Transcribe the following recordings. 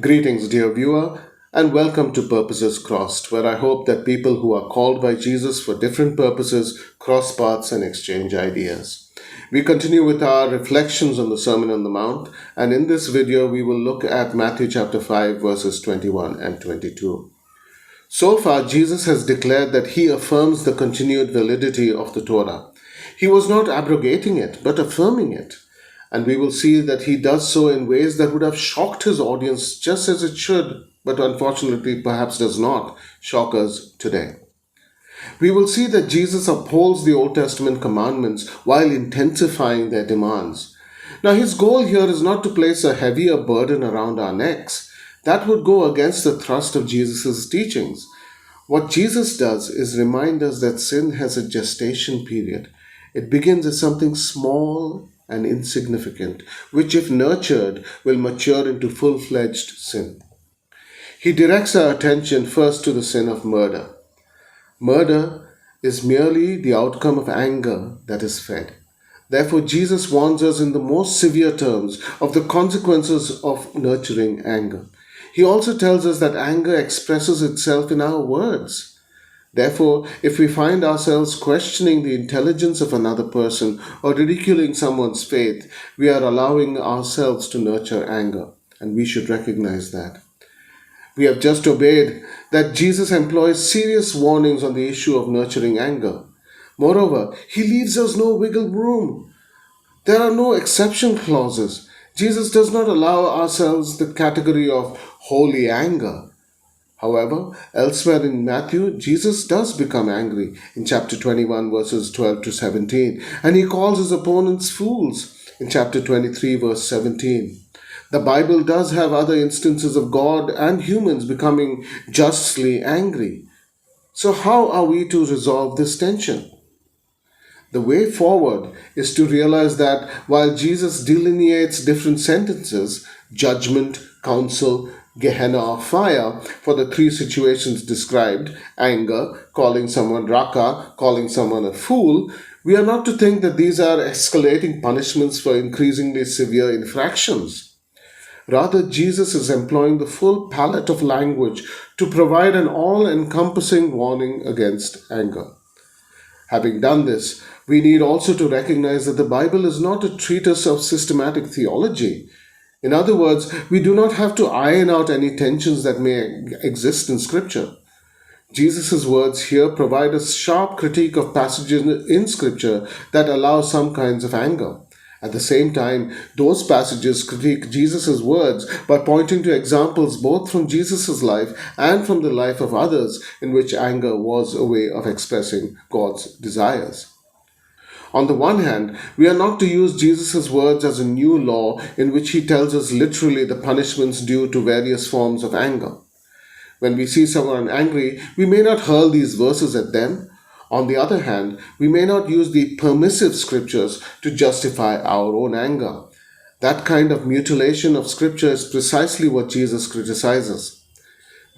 Greetings, dear viewer, and welcome to Purposes Crossed, where I hope that people who are called by Jesus for different purposes cross paths and exchange ideas. We continue with our reflections on the Sermon on the Mount, and in this video, we will look at Matthew chapter 5, verses 21 and 22. So far, Jesus has declared that he affirms the continued validity of the Torah. He was not abrogating it, but affirming it. And we will see that he does so in ways that would have shocked his audience just as it should, but unfortunately perhaps does not shock us today. We will see that Jesus upholds the Old Testament commandments while intensifying their demands. Now, his goal here is not to place a heavier burden around our necks. That would go against the thrust of Jesus' teachings. What Jesus does is remind us that sin has a gestation period. It begins as something small and insignificant, which, if nurtured, will mature into full fledged sin. He directs our attention first to the sin of murder. Murder is merely the outcome of anger that is fed. Therefore, Jesus warns us in the most severe terms of the consequences of nurturing anger. He also tells us that anger expresses itself in our words. Therefore, if we find ourselves questioning the intelligence of another person or ridiculing someone's faith, we are allowing ourselves to nurture anger, and we should recognize that. We have just obeyed that Jesus employs serious warnings on the issue of nurturing anger. Moreover, he leaves us no wiggle room. There are no exception clauses. Jesus does not allow ourselves the category of holy anger. However, elsewhere in Matthew, Jesus does become angry in chapter 21, verses 12 to 17, and he calls his opponents fools in chapter 23, verse 17. The Bible does have other instances of God and humans becoming justly angry. So, how are we to resolve this tension? The way forward is to realize that while Jesus delineates different sentences, judgment, counsel, Gehenna or fire, for the three situations described, anger, calling someone raka, calling someone a fool, we are not to think that these are escalating punishments for increasingly severe infractions. Rather, Jesus is employing the full palette of language to provide an all encompassing warning against anger. Having done this, we need also to recognize that the Bible is not a treatise of systematic theology. In other words, we do not have to iron out any tensions that may exist in Scripture. Jesus' words here provide a sharp critique of passages in Scripture that allow some kinds of anger. At the same time, those passages critique Jesus' words by pointing to examples both from Jesus' life and from the life of others in which anger was a way of expressing God's desires. On the one hand, we are not to use Jesus' words as a new law in which he tells us literally the punishments due to various forms of anger. When we see someone angry, we may not hurl these verses at them. On the other hand, we may not use the permissive scriptures to justify our own anger. That kind of mutilation of scripture is precisely what Jesus criticizes.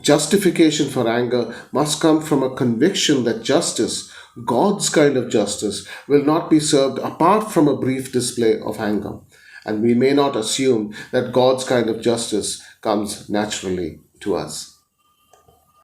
Justification for anger must come from a conviction that justice, God's kind of justice, will not be served apart from a brief display of anger. And we may not assume that God's kind of justice comes naturally to us.